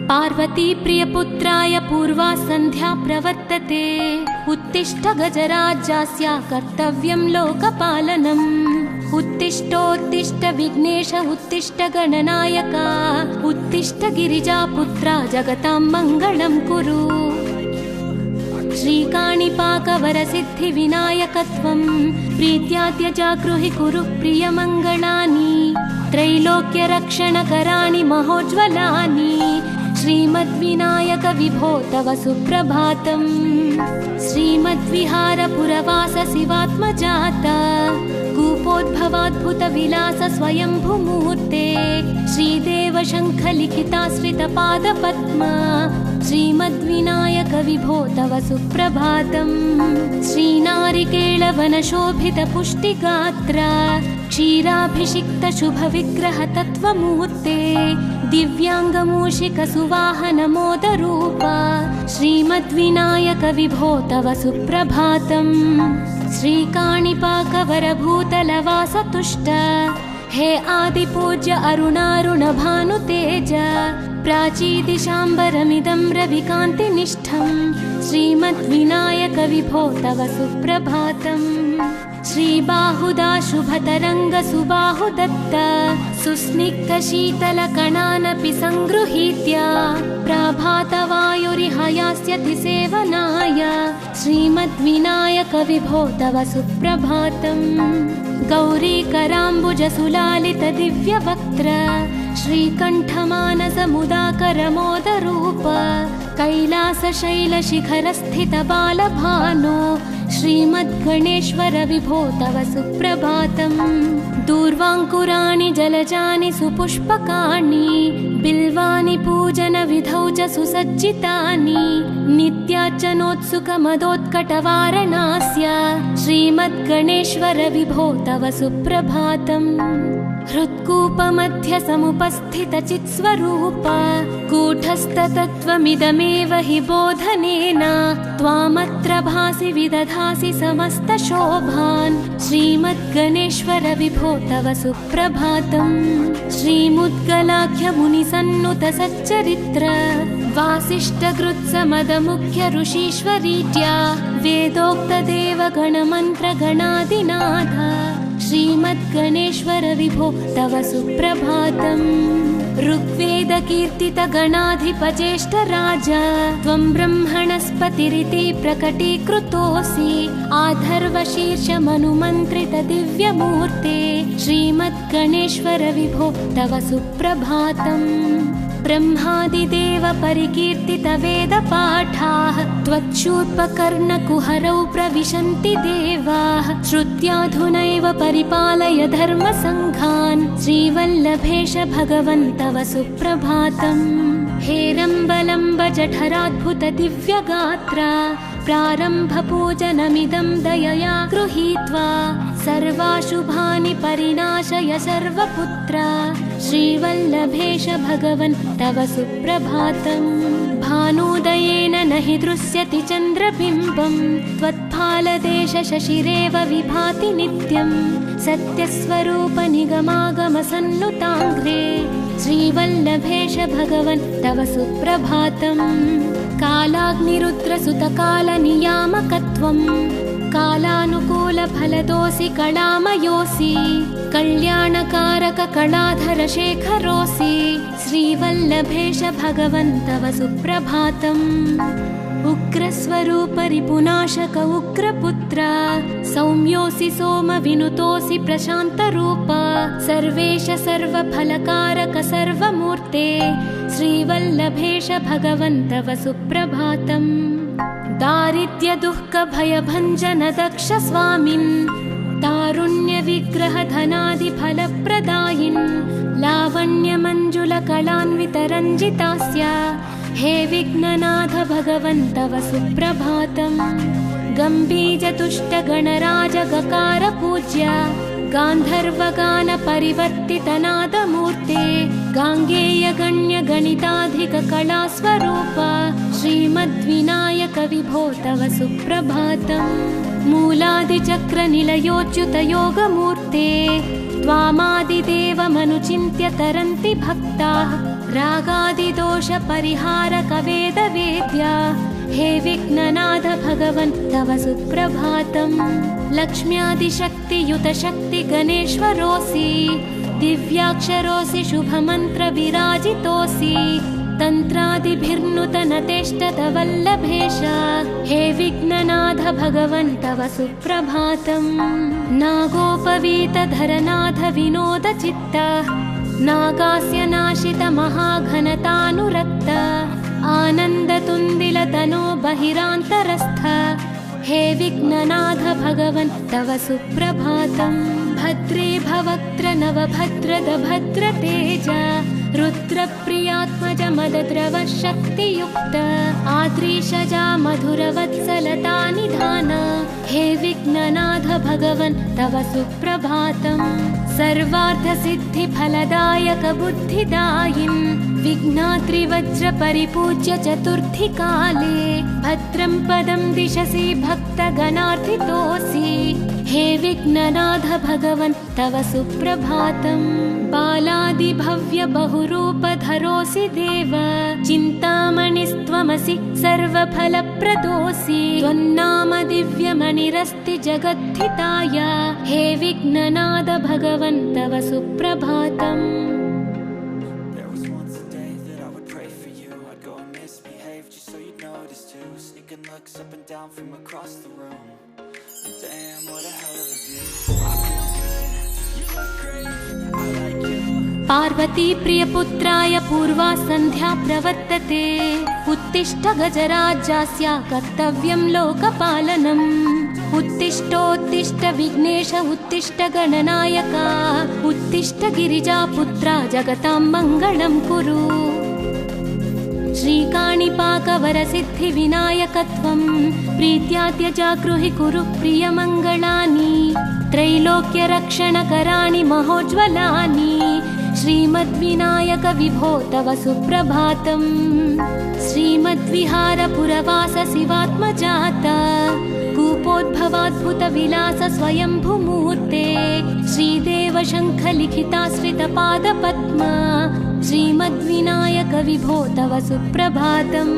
पार्वती प्रियपुत्राय पूर्वा सन्ध्या प्रवर्तते। उत्तिष्ठ गजराज्यास्य कर्तव्यं लोकपालनम्। उत्तिष्ठोत्तिष्ठ विघ्नेश उत्तिष्ठ गणनायक। उत्तिष्ठ गिरिजापुत्रा जगतां मङ्गलं कुरु। श्रीकाणिपाकवरसिद्धिविनायकत्वं प्रीत्याद्य जागृहि कुरु प्रियमङ्गलानि। त्रैलोक्यरक्षणकराणि महोज्ज्वलानि। श्रीमद्विनायक विभो तव सुप्रभातम्। श्रीमद्विहारपुरवास शिवात्मजात कूपोद्भवाद्भुतविलास स्वयंभूमूर्ते। श्रीदेव शङ्खलिखिताश्रितपादपद्मा। श्रीमद्विनायक विभो तव सुप्रभातम्। श्रीनारिकेळवनशोभितपुष्टिगात्र क्षीराभिषिक्त शुभविग्रह तत्त्वमूर्ते। दिव्याङ्गमूषिक सुवाहन मोदरूप। श्रीमद्विनायक विभो तव सुप्रभातम्। श्रीकाणिपाकवरभूतलवास तुष्ट हे आदिपूज्य अरुणारुण भानुतेज। प्राचीदिशाम्बरमिदं रविकान्तिनिष्ठम्। श्रीमद्विनायक विभो तव सुप्रभातम्। श्रीबाहुदा शुभतरङ्ग सुबाहुदत्त सुस्निग्ध शीतलकणानपि सङ्गृहीत्य प्रभातवायुरिह यास्यति सेवनाय। श्रीमद्विनायक विभो तव सुप्रभातम्। गौरीकराम्बुजसुलालित दिव्यवक्त्र श्रीकण्ठमानसमुदाकरमोदरूप। कैलासशैलशिखरस्थित बालभानो श्रीमद्गणेश्वर विभो तव सुप्रभातम्। दूर्वाङ्कुराणि जलजानि सुपुष्पकाणि बिल्वानि पूजनविधौ च सुसज्जितानि। नित्यार्चनोत्सुकमदोत्कटवारणास्य श्रीमद्गणेश्वर विभो तव सुप्रभातम्। हृत्कूपमध्य समुपस्थितचित्स्वरूप कूटस्थतत्त्वमिदमेव हि बोधनेन त्वामत्र भासि विदधासि समस्तशोभान्। श्रीमद्गणेश्वर विभो तव सुप्रभातम्। श्रीमुद्गलाख्य मुनिसन्नुत सच्चरित्र वासिष्ठकृत्समदमुख्य ऋषीश्वरीत्या वेदोक्तदेवगणमन्त्रगणादिनाथ। श्रीमद्गणेश्वर विभो तव सुप्रभातम्। ऋग्वेदकीर्तितगणाधिपज्येष्ठराज त्वं ब्रह्मणस्पतिरिति प्रकटीकृतोऽसि। आधर्वशीर्षमनुमन्त्रित दिव्यमूर्ते श्रीमद्गणेश्वर विभो तव सुप्रभातम्। ब्रह्मादिदेव परिकीर्तित वेदपाठाः त्वच्छूर्पकर्णकुहरौ प्रविशन्ति देवाः। श्रुत्याधुनैव परिपालय धर्मसङ्घान्। श्रीवल्लभेश भगवन् तव सुप्रभातम्। हेरम्बलम्ब जठराद्भुत दिव्यगात्र प्रारम्भपूजनमिदं दयया गृहीत्वा सर्वाशुभानि परिनाशय सर्वपुत्र। श्रीवल्लभेश भगवन् तव सुप्रभातम्। भानुदयेन न हि दृश्यति चन्द्रबिम्बं त्वत्फालदेश शशिरेव विभाति नित्यं। सत्यस्वरूप निगमागम सन्नुताङ्घ्रे श्रीवल्लभेश भगवन् तव सुप्रभातम्। कालाग्निरुद्रसुतकालनियामकत्वं कालानुकूलफलदोऽसि कलामयोऽसि। कल्याणकारक कलाधर शेखरोऽसि। श्रीवल्लभेश भगवन् तव सुप्रभातम्। उग्रस्वरूप रिपुनाशक उग्रपुत्र सौम्योऽसि सोमविनुतोऽसि प्रशान्तरूप। सर्वेश सर्वफलकारक सर्वमूर्ते श्रीवल्लभेश भगवन् तव सुप्रभातम्। दारिद्र्य दुःख भयभञ्जन दक्ष स्वामिन् तारुण्य विग्रह धनादि फलप्रदायिन्। लावण्य मंजुल कलान्वित रञ्जितास्य हे विघ्ननाथ भगवन् तव सुप्रभातम्। गम्भीज तुष्ट गणराज गकार पूज्य गान्धर्वगान परिवर्तित नादमूर्ते। गाङ्गेय गण्य गणिताधिक कलास्वरूप श्रीमद्विनायक विभो तव सुप्रभातम्। मूलादिचक्रनिलयोच्युतयोगमूर्ते त्वामादिदेवमनुचिन्त्य तरन्ति भक्ताः रागादिदोषपरिहारकवेदवेद्या हे विघ्ननाथ भगवन् तव सुप्रभातम्। लक्ष्म्यादिशक्तियुतशक्तिगणेश्वरोऽसि दिव्याक्षरोऽसि शुभमन्त्रविराजितोऽसि तन्त्रादिभिर्नुतनतेष्टतवल्लभेश हे विघ्ननाथ भगवन् तव सुप्रभातम्। नागोपवीतधरनाथ विनोदचित्त नागास्य नाशित महाघनतानुरक्त आनन्दतुन्दिलतनो बहिरान्तरस्थ हे विघ्ननाथ भगवन् तव सुप्रभातम्। भद्रे भवक्त्र नवभद्रद भद्रतेज रुद्रप्रियात्मज मदद्रव शक्तियुक्त आद्रीशजा मधुरवत्सलता निधान हे विघ्ननाथ भगवन् तव सुप्रभातम्। सर्वार्थसिद्धिफलदायक बुद्धिदायिन् विघ्नात्रिवज्रपरिपूज्य चतुर्थी काले भद्रं पदं दिशसि भक्तगणार्थितोऽसि हे विघ्ननाथ भगवन् तव सुप्रभातम्। बालादिभव्य बहुरूपधरोऽसि देव चिन्तामणिस्त्वमसि सर्वफलप्रदोऽसि त्वन्नाम दिव्यमणिरस्ति जगद्धिताय हे विघ्ननाथ भगवन् तव सुप्रभातम्। Looks up and down from across the room. Damn, what a hell of a view. You look great, I like you. Parvati प्रियपुत्राय पूर्वा सन्ध्या प्रवर्तते उत्तिष्ठ गजराज्यस्य कर्तव्यं लोकपालनम्। उत्तिष्ठोत्तिष्ठ विघ्नेश उत्तिष्ठ गणनायक उत्तिष्ठ गिरिजापुत्रा जगतां मङ्गलं कुरु। श्रीकाणिपाकवरसिद्धिविनायकत्वं प्रीत्याद्यजागृहि कुरु प्रियमङ्गलानि त्रैलोक्यरक्षणकराणि महोज्ज्वलानि श्रीमद्विनायक विभो तव सुप्रभातम्। श्रीमद्विहारपुरवास शिवात्मजात कूपोद्भवाद्भुतविलास स्वयंभूमूर्ते श्रीदेव शङ्खलिखिताश्रितपादपद्मा श्रीमद्विनायक विभो तव सुप्रभातम्।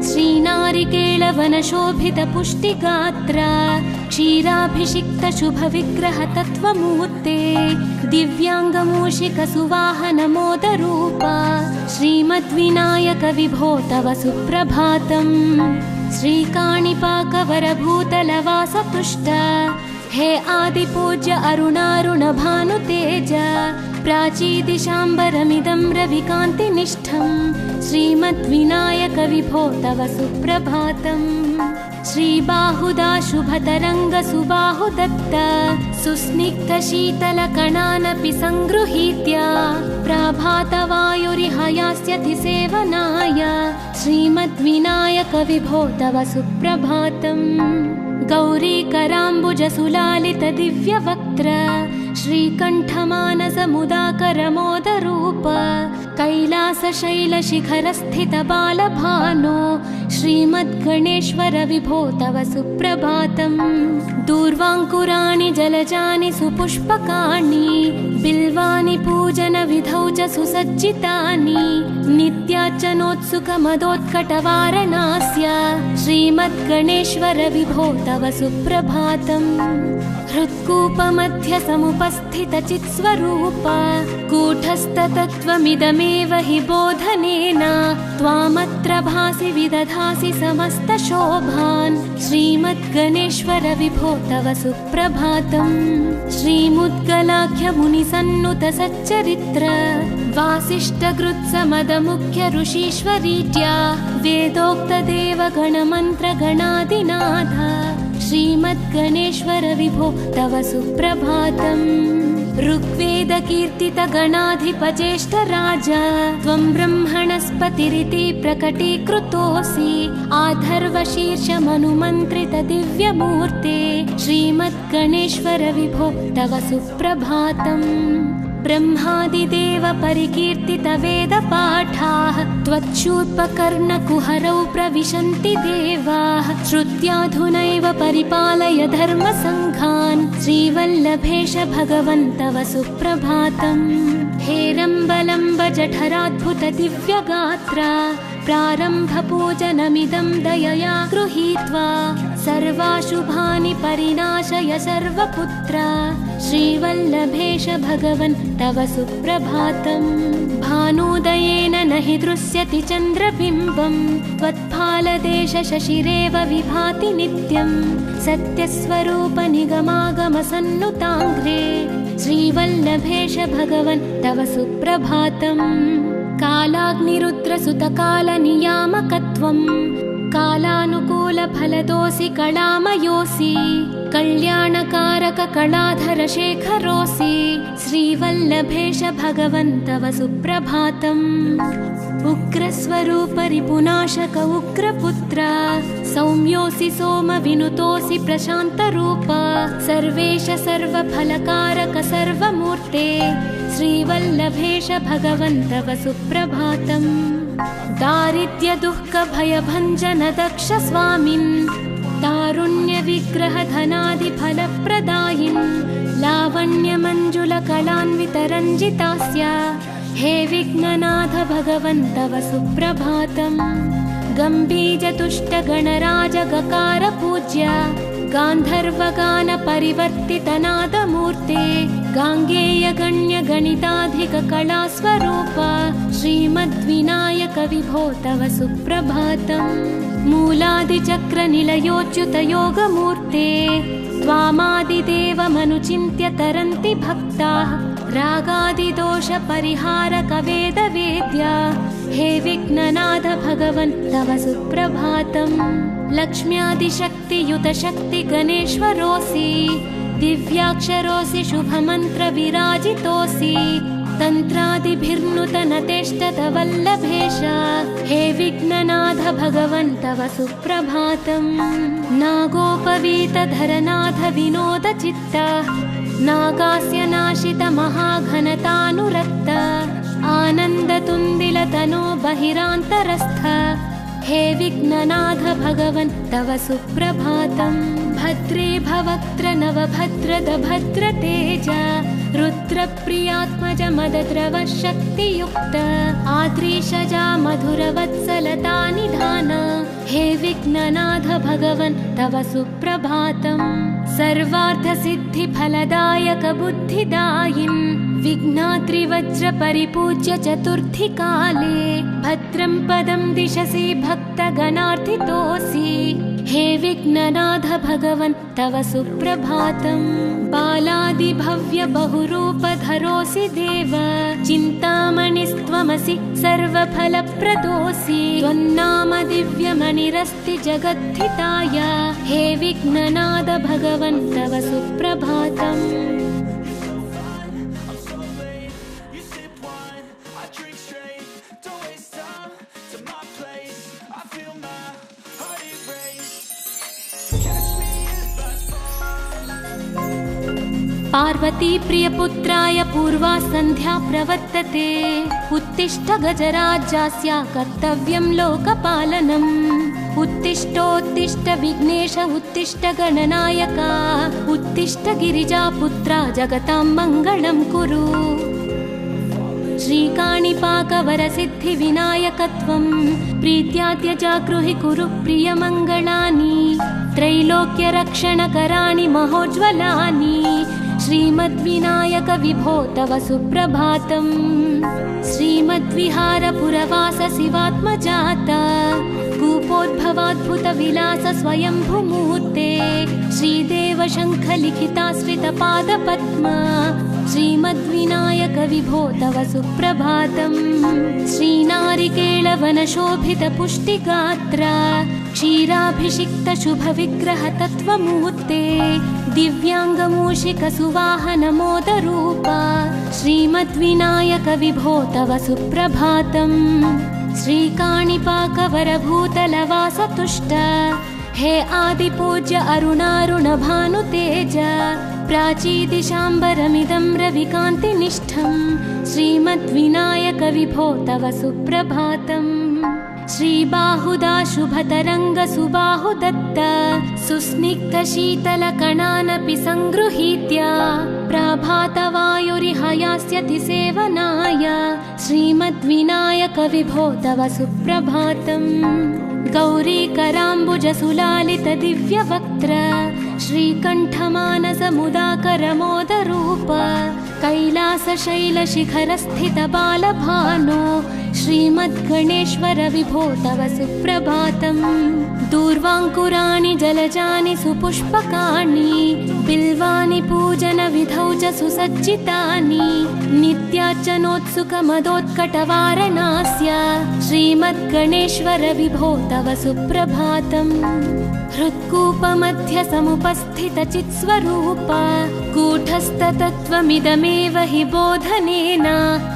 श्रीनारिकेळवनशोभितपुष्टिगात्र क्षीराभिषिक्त शुभविग्रह तत्त्वमूर्ते दिव्याङ्गमूषिकसुवाहनमोदरूप श्रीमद्विनायक विभो तव सुप्रभातम्। श्रीकाणिपाकवरभूतलवासपृष्ठ हे आदिपूज्य अरुणारुणभानुतेज प्राचीदिशाम्बरमिदं रविकान्तिनिष्ठं श्रीमद्विनायक विभो तव सुप्रभातम्। श्रीबाहुदा शुभतरङ्ग सुबाहुदत्त सुस्निग्धशीतलकणानपि सङ्गृहीत्य प्रभातवायुरिहयास्यति सेवनाय श्रीमद्विनायक विभो तव सुप्रभातम्। गौरीकराम्बुजसुलालित दिव्यवक्त्र श्रीकण्ठमानसमुदाकरमोदरूप कैलासशैलशिखरस्थित बालभानो श्रीमद्गणेश्वर विभो तव सुप्रभातम्। दूर्वाङ्कुराणि जलजानि सुपुष्पकाणि बिल्वानि पूजनविधौ च सुसज्जितानि नित्यार्चनोत्सुकमदोत्कटवारणास्य श्रीमद्गणेश्वर विभो तव सुप्रभातम्। हृत्कूपमध्य समुपस्थितचित्स्वरूप कूटस्थतत्त्वमिदमेव हि बोधनेन त्वामत्र भासि विदधासि समस्तशोभान् श्रीमद्गणेश्वर विभो तव सुप्रभातम्। श्रीमुद्गलाख्यमुनिसन्नुत सच्चरित्र वासिष्ठकृत्समदमुख्य ऋषीश्वरीत्या वेदोक्तदेवगणमन्त्रगणादिनाथ श्रीमद्गणेश्वर विभो तव सुप्रभातम्। ऋग्वेदकीर्तितगणाधिपचेष्टराज त्वं ब्रह्मणस्पतिरिति प्रकटीकृतोऽसि आधर्वशीर्षमनुमन्त्रित दिव्यमूर्ते श्रीमद्गणेश्वर विभो तव सुप्रभातम्। ब्रह्मादिदेव परिकीर्तितवेदपाठाः त्वच्छूर्पकर्णकुहरौ प्रविशन्ति देवाः श्रुत्याधुनैव परिपालय धर्मसङ्घान् श्रीवल्लभेश भगवन् तव सुप्रभातम्। हेरम्बलम्ब जठराद्भुत दिव्यगात्रा प्रारम्भपूजनमिदं दयया गृहीत्वा सर्वाशुभानि परिनाशय सर्वपुत्रा श्रीवल्लभेश भगवन् तव सुप्रभातम्। भानोदयेन न हि दृश्यति चन्द्रबिम्बं त्वत्फालदेश शशिरेव विभाति नित्यं सत्यस्वरूप निगमागमसन्नुताङ्घ्रे श्रीवल्लभेश भगवन् तव सुप्रभातम्। कालाग्निरुद्रसुतकालनियामकत्वं कालानुकूलफलदोऽसि कलामयोऽसि कल्याणकारक कलाधर शेखरोऽसि श्रीवल्लभेश भगवन् तव सुप्रभातम्। उग्रस्वरूप रिपुनाशक उग्रपुत्र सौम्योऽसि सोमविनुतोऽसि प्रशान्तरूप सर्वेश सर्वफलकारक सर्वमूर्ते श्रीवल्लभेश भगवन् तव सुप्रभातम्। दारिद्र्य दुःख भयभञ्जन दक्ष स्वामिन् तारुण्य विग्रह धनादि फलप्रदायिन् लावण्य मंजुल कलान्वित रञ्जितास्य हे विघ्ननाथ भगवन् तव सुप्रभातम्। गम्भीर तुष्ट गणराज गकार पूज्य गान्धर्वगान परिवर्तित नादमूर्ते गाङ्गेय गण्य गणिताधिक कलास्वरूप श्रीमद्विनायक विभो तव सुप्रभातम्। मूलादिचक्र निलयोच्युत योगमूर्ते त्वामादिदेवमनुचिन्त्य तरन्ति भक्ताः रागादिदोष परिहारक वेदवेद्य हे विघ्ननाथ भगवन् तव सुप्रभातम्। लक्ष्म्यादिशक्तियुत शक्ति गणेश्वरोऽसि दिव्याक्षरोऽसि शुभमन्त्र विराजितोऽसि तन्त्रादिभिर्नुतन तेष्टत वल्लभेश हे विघ्ननाथ भगवन् तव सुप्रभातम्। नागोपवीत धरनाथ विनोद चित्त नागास्य नाशित महाघनतानुरक्त आनन्द तुन्दिल तनो बहिरान्तरस्थ हे विघ्ननाथ भगवन् तव सुप्रभातम्। भद्रे भवक्त्र नवभद्रद भद्र तेज रुद्रप्रियात्मज मदद्रव शक्तियुक्त आद्रीशजा मधुरवत्सलता निधान हे विघ्ननाथ भगवन् तव सुप्रभातम्। सर्वार्थ सिद्धि फलदायक बुद्धिदायिन् विघ्नाद्रिवज्र परिपूज्य चतुर्थी काले भद्रं पदं दिशसि भक्तगणार्थितोऽसि हे विघ्ननाथ भगवन् तव सुप्रभातम्। बालादिभव्य बहुरूपधरोऽसि देव चिन्तामणिस्त्वमसि सर्वफलप्रदोऽसि त्वन्नाम दिव्यमणिरस्ति जगद्धिताय हे विघ्ननाथ भगवन् तव सुप्रभातम्। पार्वती प्रियपुत्राय पूर्वा सन्ध्या प्रवर्तते उत्तिष्ठ गजराज्यस्य कर्तव्यं लोकपालनम्। उत्तिष्ठोत्तिष्ठ विघ्नेश उत्तिष्ठ गणनायक उत्तिष्ठ गिरिजापुत्रा जगतां मङ्गलं कुरु। श्रीकाणिपाकवरसिद्धिविनायकत्वं प्रीत्याद्यजागृहि कुरु प्रियमङ्गलानि त्रैलोक्यरक्षणकराणि महोज्ज्वलानि श्रीमद्विनायक विभो तव सुप्रभातम्। श्रीमद्विहारपुरवास शिवात्मजाता कूपोद्भवाद्भुत विलास स्वयंभूमूर्ते श्रीदेव शङ्ख लिखिताश्रितपादपद्म श्रीमद्विनायक विभो तव सुप्रभातम्। श्रीनारिकेळवनशोभित पुष्टिगात्र क्षीराभिषिक्त शुभविग्रह तत्त्वमूर्ते दिव्याङ्गमूषिक सुवाहन मोदरूप श्रीमद्विनायक विभो तव सुप्रभातम्। श्रीकाणिपाकवरभूतलवासतुष्ट हे आदिपूज्य अरुणारुण भानुतेज प्राचीदिशाम्बरमिदं रविकान्तिनिष्ठं श्रीमद्विनायकविभो तव सुप्रभातम्। श्रीबाहुदाशुभतरङ्गसुबाहुदत्त सुस्निग्धशीतलकणानपि सङ्गृहीत्य प्रभातवायुरिहयास्यति सेवनाय श्रीमद्विनायकविभो तव सुप्रभातम्। गौरीकराम्बुजसुलालितदिव्यवक्त्र श्रीकण्ठमानसमुदाकरमोदरूप कैलासशैलशिखरस्थितबालभानो श्रीमद्गणेश्वर विभो तव सुप्रभातम्। दूर्वाङ्कुराणि जलजानि सुपुष्पकाणि बिल्वानि पूजनविधौ च सुसज्जितानि नित्यार्चनोत्सुकमदोत्कटवारणास्य श्रीमद्गणेश्वर विभो तव सुप्रभातम्। हृत्कूपमध्यसमुपस्थितचित्स्वरूप कूटस्थतत्त्वमिदमेव हि बोधनेन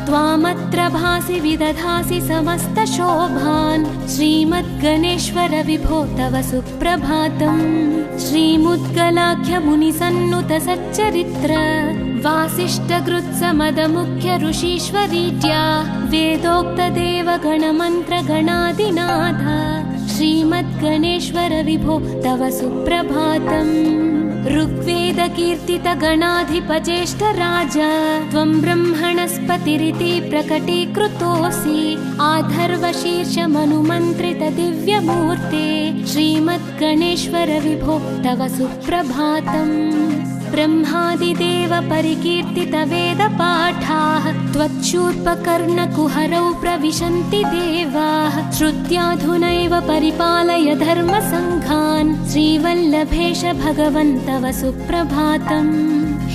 त्वामत्र भासि विदधासि समस्तशोभान् श्रीमद्गणेश्वर विभो तव सुप्रभातम्। श्रीमुद्गलाख्यमुनिसन्नुतसच्चरित्र वासिष्ठकृत्समदमुख्य ऋषीश्वरीज्या वेदोक्तदेवगणमन्त्रगणादिनाथ श्रीमद्गणेश्वर विभो तव सुप्रभातम्। ऋग्वेदकीर्तितगणाधिपचेष्टराज त्वं ब्रह्मणस्पतिरिति प्रकटीकृतोऽसि आधर्वशीर्षमनुमन्त्रितदिव्यमूर्ते श्रीमद्गणेश्वर विभो तव सुप्रभातम्। ब्रह्मादिदेव परिकीर्तितवेदपाठाः त्वच्छूर्पकर्णकुहरौ प्रविशन्ति देवाः श्रुत्याधुनैव परिपालय धर्मसङ्घान् श्रीवल्लभेश भगवन् तव सुप्रभातम्।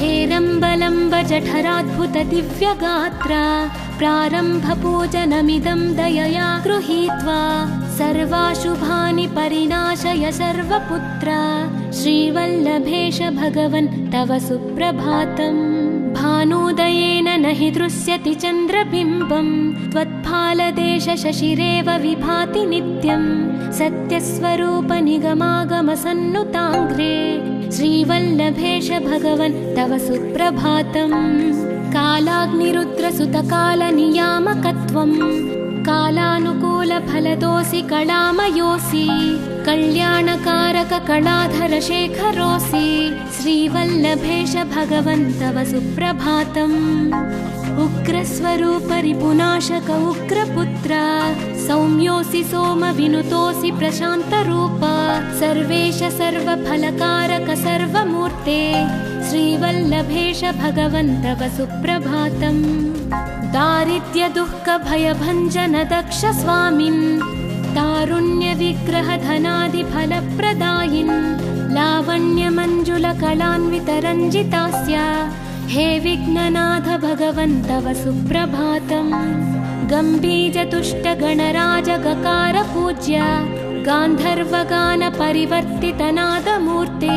हेरम्बलम्ब जठराद्भुत दिव्यगात्र प्रारम्भपूजनमिदं दयया गृहीत्वा सर्वाशुभानि परिनाशय सर्वपुत्र श्रीवल्लभेश भगवन् तव सुप्रभातम्। भानोदयेन न हि दृश्यति चन्द्रबिम्बं त्वत्फालदेश शशिरेव विभाति नित्यं सत्यस्वरूप निगमागमसन्नुताङ्घ्रे श्रीवल्लभेश भगवन् तव सुप्रभातम्। कालाग्निरुद्रसुतकालनियामकत्वम् कालानुकूलफलदोऽसि कलामयोऽसि कल्याणकारककलाधरशेखरोऽसि श्रीवल्लभेश भगवन् तव सुप्रभातम्। उग्रस्वरूपरिपुनाशक उग्रपुत्र सौम्योऽसि सोमविनुतोऽसि प्रशान्तरूप सर्वेश सर्वफलकारक सर्वमूर्ते श्रीवल्लभेश भगवन् तव सुप्रभातम्। दारिद्र्यदुःखभयभञ्जन दक्ष स्वामिन् तारुण्यविग्रहधनादिफलप्रदायिन् लावण्यमञ्जुलकलान्वितरञ्जितास्य हे विघ्ननाथ भगवन् तव सुप्रभातम्। गम्भीरतुष्टगणराजगकार पूज्य गान्धर्वगानपरिवर्तितनादमूर्ते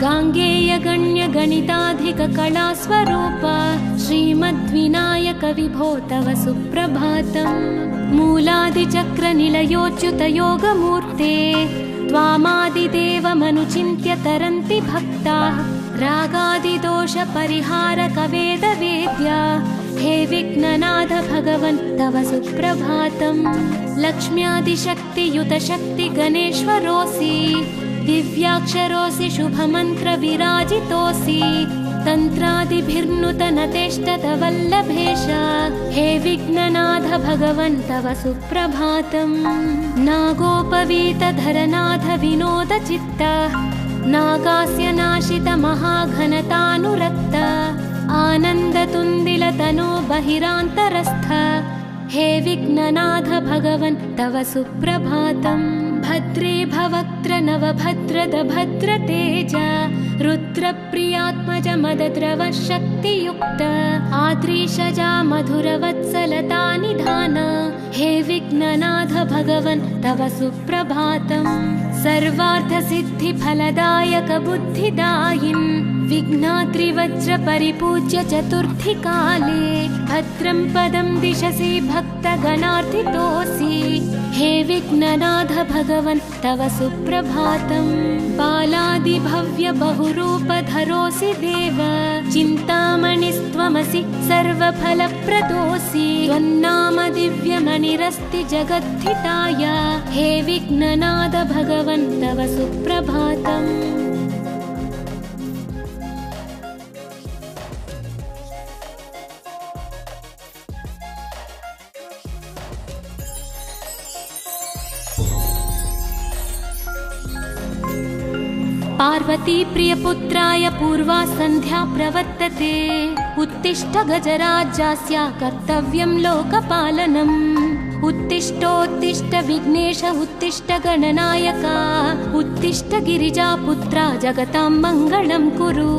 गाङ्गेयगण्यगणिताधिककलास्वरूप श्रीमद्विनायक विभो तव सुप्रभातम्। मूलादिचक्रनिलयोच्युतयोगमूर्ते त्वामादिदेवमनुचिन्त्य तरन्ति भक्ताः रागादिदोषपरिहारकवेदवेद्या हे विघ्ननाथ भगवन् तव सुप्रभातम्। लक्ष्म्यादिशक्तियुतशक्तिगणेश्वरोऽसि दिव्याक्षरोऽसि शुभमन्त्रविराजितोऽसि तन्त्रादिभिर्नुतनतेष्टतवल्लभेश हे विघ्ननाथ भगवन् तव सुप्रभातम्। नागोपवीतधरनाथ विनोदचित्त नागास्य नाशित महाघनतानुरक्त आनन्दतुन्दिलतनो बहिरान्तरस्थ हे विघ्ननाथ भगवन् तव सुप्रभातम्। भद्रे भवक्त्र नवभद्रद भद्रतेज रुद्रप्रियात्मज मदद्रव शक्तियुक्त आद्रीशजा मधुरवत्सलता निधान हे विघ्ननाथ भगवन् तव सुप्रभातम्। सर्वार्थसिद्धिफलदायक बुद्धिदायिन् विघ्नाद्रिवज्रपरिपूज्य चतुर्थी काले भद्रं पदं दिशसि भक्तगणार्थितोऽसि हे विघ्ननाथ भगवन् तव सुप्रभातम् बालादिभव्य बहुरूपधरोऽसि देव चिन्तामणिस्त्वमसि सर्वफलप्रदोऽसि त्वन्नाम दिव्यमणिरस्ति जगद्धिताय हे विघ्ननाथ भगवन् तव सुप्रभातम् पार्वती प्रियपुत्राय पूर्वा सन्ध्या प्रवर्तते उत्तिष्ठ गजराज्यस्य कर्तव्यं लोकपालनम् उत्तिष्ठोत्तिष्ठ विघ्नेश उत्तिष्ठ गणनायका उत्तिष्ठ गिरिजापुत्रा जगतां मङ्गलं कुरु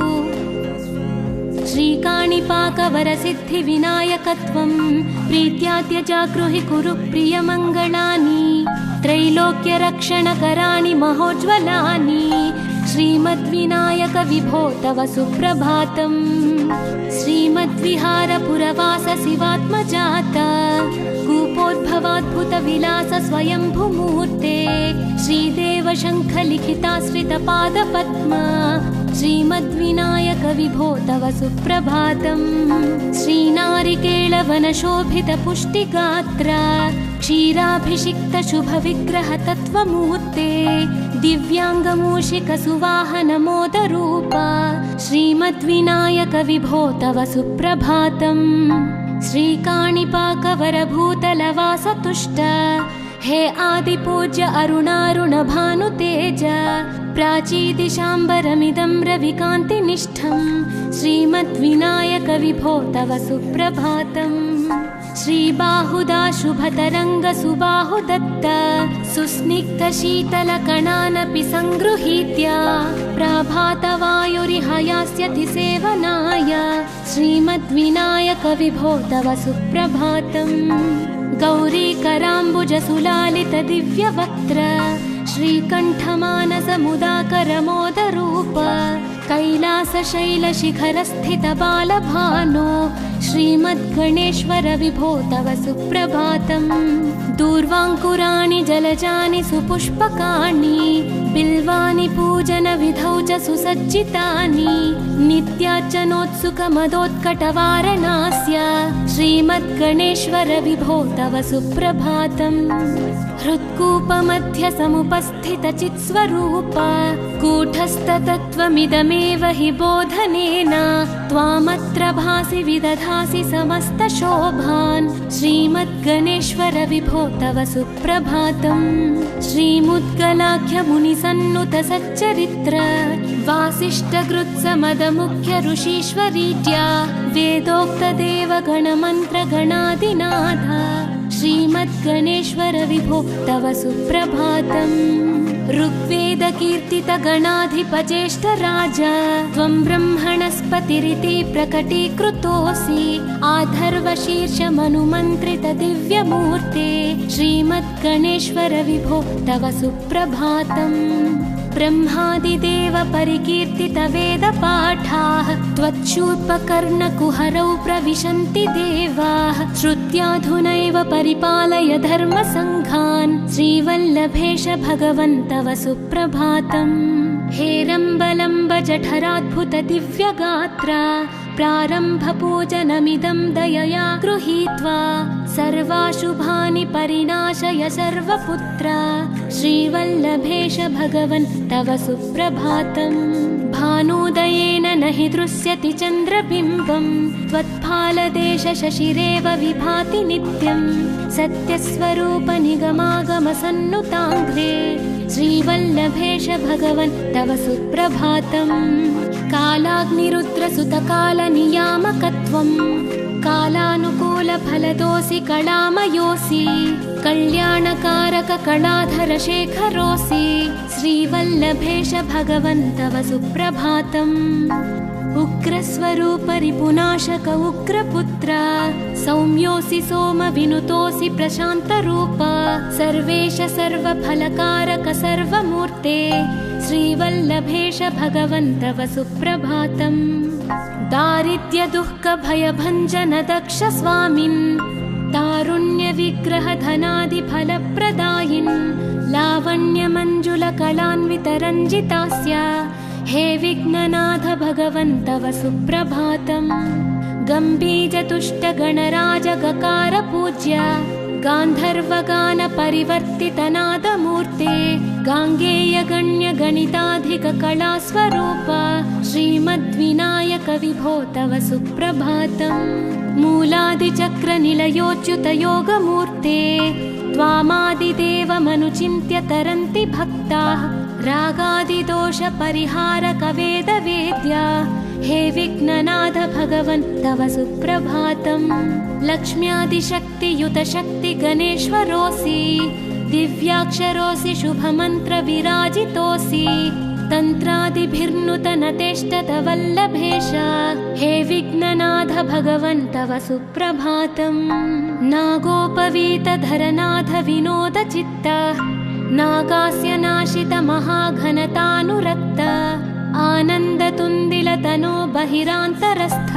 श्रीकाणिपाकवरसिद्धिविनायकत्वं प्रीत्या त्यजागृहि कुरु प्रियमङ्गलानि त्रैलोक्यरक्षणकराणि महोज्ज्वलानि श्रीमद्विनायक विभो तव सुप्रभातम् श्रीमद्विहारपुरवास शिवात्मजाता कूपोद्भवाद्भुतविलास स्वयंभूमूर्ते श्रीदेव शङ्खलिखिताश्रितपादपद्मा श्रीमद्विनायक विभो तव सुप्रभातम् श्रीनारिकेळवनशोभितपुष्टिगात्रा क्षीराभिषिक्त शुभविग्रह तत्त्वमूर्ते दिव्याङ्गमूषिकसुवाहनमोदरूपा श्रीमद्विनायक विभो तव सुप्रभातम् श्रीकाणिपाकवरभूतलवासतुष्ट हे आदिपूज्य अरुणारुणभानुतेज प्राचीदिशाम्बरमिदं रविकान्तिनिष्ठं श्रीमद्विनायक विभो तव सुप्रभातम् श्रीबाहुदा शुभतरङ्गसुबाहुदत्त सुस्निग्धशीतलकणानपि सङ्गृहीत्य प्रभातवायुरिह यास्यति सेवनाय श्रीमद्विनायक विभो तव सुप्रभातम् गौरीकराम्बुजसुलालितदिव्यवक्त्र श्रीकण्ठमानसमुदाकरमोदरूप कैलासशैलशिखरस्थितबालभानो श्रीमद्गणेश्वर विभो तव सुप्रभातम् दूर्वाङ्कुराणि जलजानि सुपुष्पकाणि बिल्वानि पूजनविधौ च सुसज्जितानि नित्यार्चनोत्सुकमदोत्कटवारणास्य श्रीमद्गणेश्वर विभो तव सुप्रभातम् हृत्कूपमध्य समुपस्थितचित्स्वरूप कूटस्थतत्त्वमिदमेव हि बोधनेन त्वामत्र भासि विदधासि समस्तशोभान् श्रीमद्गणेश्वर विभो तव सुप्रभातम् श्रीमुद्गलाख्यमुनिसन्नुत सच्चरित्र वासिष्ठकृत्समदमुख्य ऋषीश्वरीत्या वेदोक्तदेवगणमन्त्रगणादिनाथ श्रीमद्गणेश्वर विभो तव सुप्रभातम् ऋग्वेदकीर्तितगणाधिपज्येष्ठराज त्वं ब्रह्मणस्पतिरिति प्रकटीकृतोऽसि आधर्वशीर्षमनुमन्त्रितदिव्यमूर्ते श्रीमद्गणेश्वर विभो तव सुप्रभातम् ब्रह्मादिदेव परिकीर्तितवेदपाठाः त्वच्छूर्पकर्णकुहरौ प्रविशन्ति देवाः श्रुत्याधुनैव परिपालय धर्मसङ्घान् श्रीवल्लभेश भगवन् तव सुप्रभातम् हेरम्बलम्ब जठराद्भुत दिव्यगात्रा प्रारम्भपूजनमिदं दयया गृहीत्वा सर्वाशुभानि परिनाशय सर्वपुत्र श्रीवल्लभेश भगवन् तव सुप्रभातम् भानुदयेन न हि दृश्यति चन्द्रबिम्बं त्वत्फालदेश शशिरेव विभाति नित्यं सत्यस्वरूप निगमागमसन्नुताङ्घ्रे श्रीवल्लभेश भगवन् तव सुप्रभातम् कालाग्निरुद्रसुतकालनियामकत्वं कालानुकूलफलदोऽसि कलामयोऽसि कल्याणकारक कलाधरशेखरोऽसि श्रीवल्लभेश भगवन् तव सुप्रभातम् उग्रस्वरूप रिपुनाशक उग्रपुत्र सौम्योऽसि सोमविनुतोऽसि प्रशान्तरूप सर्वेश सर्वफलकारक सर्वमूर्ते श्रीवल्लभेश भगवन् तव सुप्रभातम्। दारिद्र्यदुःखभयभञ्जन दक्ष स्वामिन् तारुण्यविग्रह धनादिफलप्रदायिन् लावण्यमञ्जुलकलान्वितरञ्जितास्य हे विघ्ननाथ भगवन् तव सुप्रभातम्। गम्भीरतुष्टगणराजगकार पूज्य गान्धर्वगान परिवर्तितनादमूर्ते गाङ्गेयगण्यगणिताधिककलास्वरूप श्रीमद्विनायक विभो तव सुप्रभातम्। मूलादिचक्रनिलयोच्युतयोगमूर्ते त्वामादिदेवमनुचिन्त्य तरन्ति भक्ताः रागादिदोषपरिहारक वेदवेद्या हे विघ्ननाथ भगवन् तव सुप्रभातम्। लक्ष्म्यादिशक्तियुत शक्ति गणेश्वरोऽसि दिव्याक्षरोऽसि शुभमन्त्रविराजितोऽसि तन्त्रादिभिर्नुतनतेष्टत वल्लभेश हे विघ्ननाथ भगवन् तव सुप्रभातम्। नागोपवीतधरनाथ विनोदचित्त नागास्य नाशित महाघनतानुरक्त आनन्दतुन्दिलतनो बहिरान्तरस्थ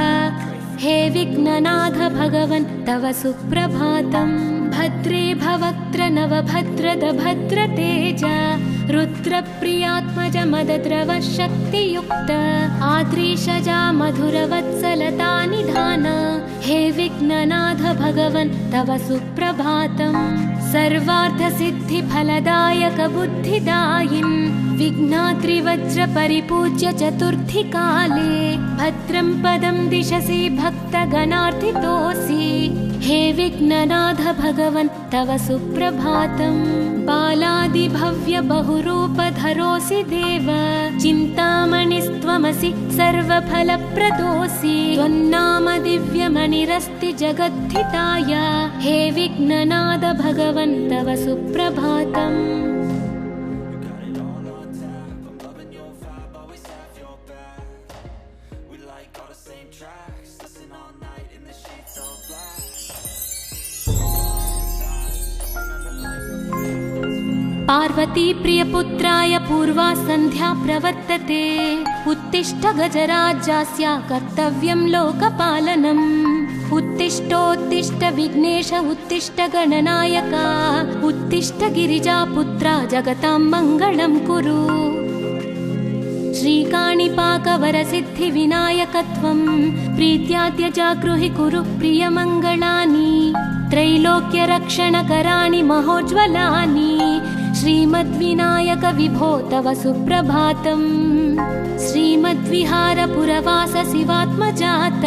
हे विघ्ननाथ भगवन् तव सुप्रभातम्। भद्रे भवक्त्र नवभद्रद भद्रतेज रुद्रप्रियात्मज मदद्रव शक्तियुक्त आद्रीशजा मधुरवत्सलता निधान हे विघ्ननाथ भगवन् तव सुप्रभातम्। सर्वार्थसिद्धिफलदायक बुद्धिदायिन् विघ्नाद्रिवज्र परिपूज्य चतुर्थी काले भद्रं पदं दिशसि भक्तगणार्थितोऽसि हे विघ्ननाथ भगवन् तव सुप्रभातम्। बालादिभव्य बहुरूपधरोऽसि देव चिन्तामणिस्त्वमसि सर्वफलप्रदोऽसि त्वन्नाम दिव्यमणिरस्ति जगद्धिताय हे विघ्ननाथ भगवन् तव सुप्रभातम्। पार्वती प्रियपुत्राय पूर्वा सन्ध्या प्रवर्तते उत्तिष्ठ गजराज्यस्य कर्तव्यं लोकपालनम्। उत्तिष्ठोत्तिष्ठ विघ्नेश उत्तिष्ठ गणनायक उत्तिष्ठ गिरिजापुत्रा जगतां मङ्गलं कुरु। श्रीकाणिपाकवरसिद्धिविनायकत्वं प्रीत्याद्य जागृहि कुरु प्रियमङ्गलानि त्रैलोक्यरक्षणकराणि महोज्ज्वलानि श्रीमद्विनायक विभो तव सुप्रभातम्। श्रीमद्विहारपुरवास शिवात्मजात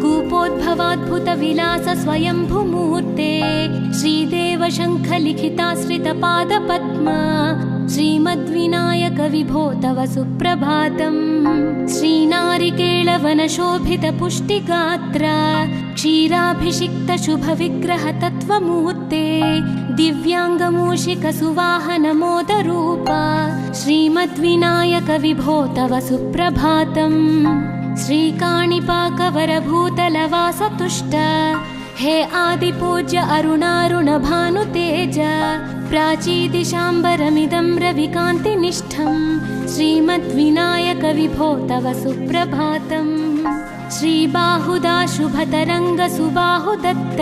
कूपोद्भवाद्भुतविलास स्वयंभूमूर्ते श्रीदेव शङ्खलिखिताश्रितपादपद्मा श्रीमद्विनायक विभो तव सुप्रभातम्। श्रीनारिकेळवनशोभितपुष्टिगात्र क्षीराभिषिक्त शुभविग्रह तत्त्वमूर्ते दिव्याङ्गमूषिकसुवाहनमोदरूप श्रीमद्विनायक विभो तव सुप्रभातम्। श्रीकाणिपाकवरभूतलवासतुष्ट हे आदिपूज्य अरुणारुणभानुतेज प्राचीदिशाम्बरमिदं रविकान्तिनिष्ठं श्रीमद्विनायक विभो तव सुप्रभातम्। श्रीबाहुदा शुभतरङ्गसुबाहुदत्त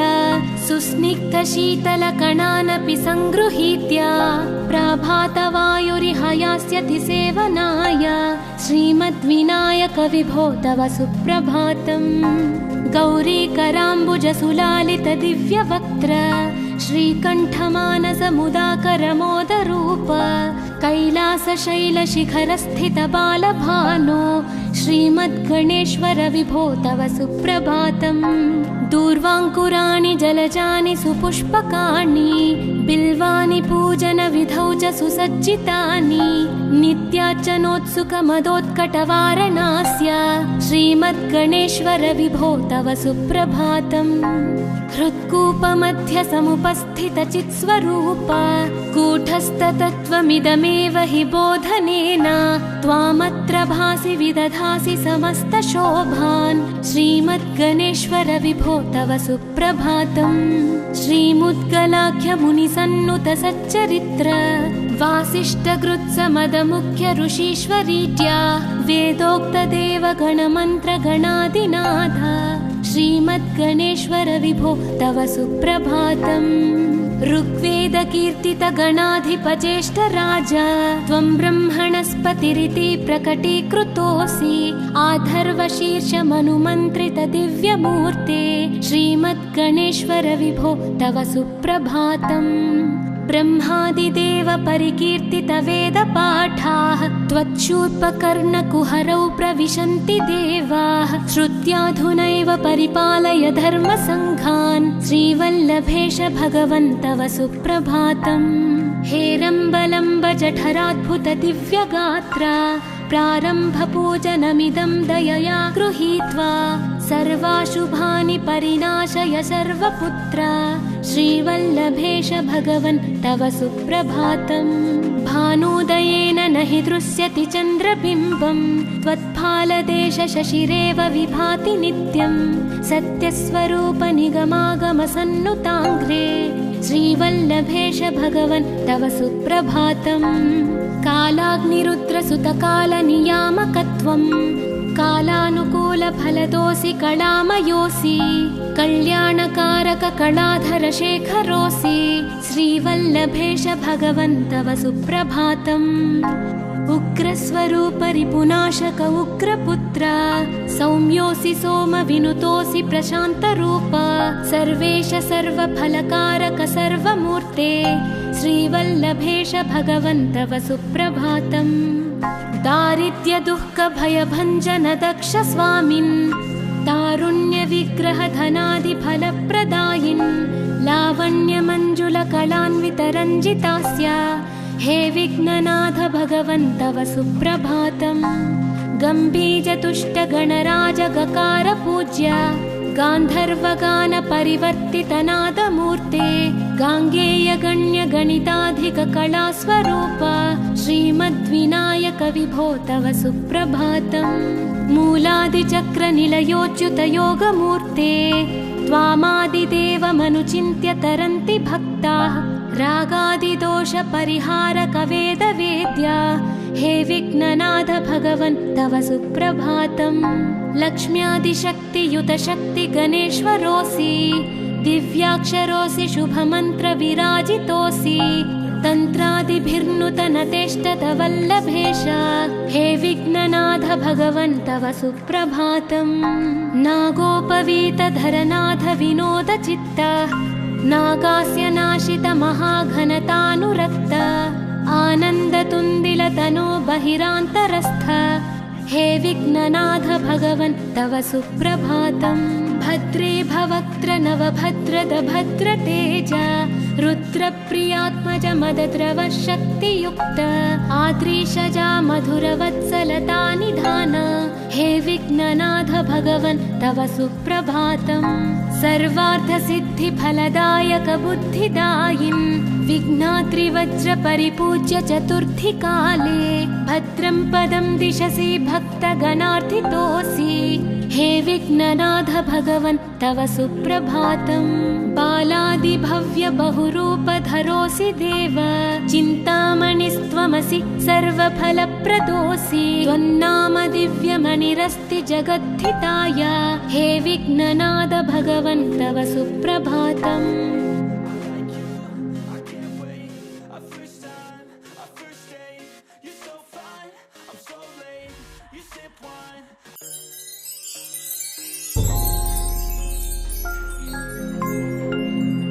सुस्निग्धशीतलकणानपि सङ्गृहीत्य प्रभातवायुरिहयास्यति सेवनाय श्रीमद्विनायक विभो तव सुप्रभातम्। गौरीकराम्बुजसुलालित दिव्यवक्त्र श्रीकण्ठमानसमुदाकरमोदरूप कैलासशैलशिखरस्थित बालभानो श्रीमद्गणेश्वर विभो तव सुप्रभातम्। दूर्वाङ्कुराणि जलजानि सुपुष्पकाणि बिल्वानि पूजनविधौ च सुसज्जितानि नित्यार्चनोत्सुकमदोत्कटवारणास्य श्रीमद्गणेश्वर विभो तव सुप्रभातम्। हृत्कूपमध्य समुपस्थितचित्स्वरूप कूटस्थतत्त्वमिदमेव हि बोधनेन त्वामत्र भासि विदधासि समस्तशोभान् श्रीमद्गणेश्वर विभो तव सुप्रभातम्। सुप्रभातम् श्रीमुद्गलाख्यमुनिसन्नुत सच्चरित्र वासिष्ठकृत्समदमुख्य ऋषीश्वरीत्या वेदोक्तदेवगणमन्त्रगणादिनाथ श्रीमद्गणेश्वर विभो तव सुप्रभातम्। ऋग्वेदकीर्तितगणाधिपज्येष्ठ राजा त्वं ब्रह्मणस्पतिरिति प्रकटीकृतोऽसि आधर्वशीर्षमनुमन्त्रित दिव्यमूर्ते श्रीमद्गणेश्वर विभो तव सुप्रभातम्। ब्रह्मादिदेव परिकीर्तित वेदपाठाः त्वच्छूर्पकर्णकुहरौ प्रविशन्ति देवाः श्रुत्याधुनैव परिपालय धर्मसङ्घान् श्रीवल्लभेश भगवन् तव सुप्रभातम्। हेरम्बलम्ब जठराद्भुत दिव्यगात्रा प्रारम्भपूजनमिदं दयया गृहीत्वा सर्वाशुभानि परिनाशय सर्वपुत्रा श्रीवल्लभेश भगवन् तव सुप्रभातम्। भानुदयेन न हि दृश्यति चन्द्रबिम्बं त्वत्फालदेश शशिरेव विभाति नित्यं सत्यस्वरूप निगमागमसन्नुताङ्घ्रे श्रीवल्लभेश भगवन् तव सुप्रभातम्। कालाग्निरुद्रसुतकालनियामकत्वं कालानुकूलफलदोऽसि कलामयोऽसि कल्याणकारक कलाधर शेखरोऽसि श्रीवल्लभेश भगवन् तव सुप्रभातम्। उग्रस्वरूप रिपुनाशक उग्रपुत्र सौम्योऽसि सोमविनुतोऽसि प्रशान्तरूप सर्वेश सर्वफलकारक सर्वमूर्ते श्रीवल्लभेश भगवन् तव सुप्रभातम्। दारिद्र्य दुःख भयभञ्जन दक्ष स्वामिन् तारुण्य विग्रह धनादि फलप्रदायिन् लावण्य मंजुल कलान्वित रञ्जितास्य हे विघ्ननाथ भगवन् तव सुप्रभातम्। गम्भीर तुष्ट गणराज गकार पूज्य गान्धर्वगान परिवर्तित नादमूर्ते गाङ्गेय गण्य गणिताधिक कलास्वरूप श्रीमद्विनायक विभो तव सुप्रभातम्। मूलादिचक्र निलयोच्युत योगमूर्ते त्वामादिदेवमनुचिन्त्य तरन्ति भक्ताः रागादिदोष परिहारक वेदवेद्या हे विघ्ननाथ भगवन् तव सुप्रभातम्। लक्ष्म्यादिशक्तियुत शक्ति गणेश्वरोऽसि दिव्याक्षरोऽसि शुभमन्त्र विराजितोऽसि तन्त्रादिभिर्नुत नतेष्टत वल्लभेश हे विघ्ननाथ भगवन् तव सुप्रभातम्। नागोपवीत धरनाथ विनोद चित्त नागास्य नाशित महाघनतानुरक्त आनन्दतुन्दिल तनो बहिरान्तरस्थ हे विघ्ननाथ भगवन् तव सुप्रभातम्। भद्रे भवक्त्र नवभद्रद भद्रतेज रुद्रप्रियात्मज मदद्रव शक्तियुक्त आद्रीशजा मधुरवत्सलता निधान हे विघ्ननाथ भगवन् तव सुप्रभातम्। सर्वार्थसिद्धिफलदायक बुद्धिदायिन् विघ्नाद्रिवज्र परिपूज्य चतुर्थी काले भद्रं पदं दिशसि भक्तगणार्थितोऽसि हे विघ्ननाथ भगवन् तव सुप्रभातम्। बालादिभव्य बहुरूपधरोऽसि देव चिन्तामणिस्त्वमसि सर्वफलप्रदोऽसि त्वन्नाम दिव्यमणिरस्ति जगद्धिताय हे विघ्ननाथ भगवन् तव सुप्रभातम्।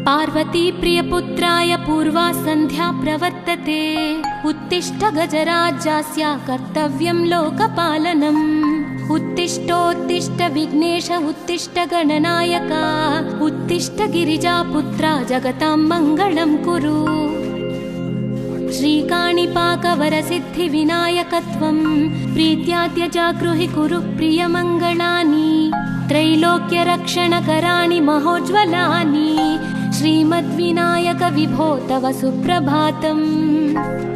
पार्वती प्रियपुत्राय पूर्वा सन्ध्या प्रवर्तते उत्तिष्ठ गजराज्यस्य कर्तव्यं लोकपालनम्। उत्तिष्ठोत्तिष्ठ विघ्नेश उत्तिष्ठ गणनायक उत्तिष्ठ गिरिजापुत्रा जगतां मङ्गलं कुरु। श्रीकाणिपाकवरसिद्धिविनायकत्वं प्रीत्याद्यजागृहि कुरु प्रियमङ्गलानि त्रैलोक्यरक्षणकराणि महोज्ज्वलानि श्रीमद्विनायक विभो तव सुप्रभातम्।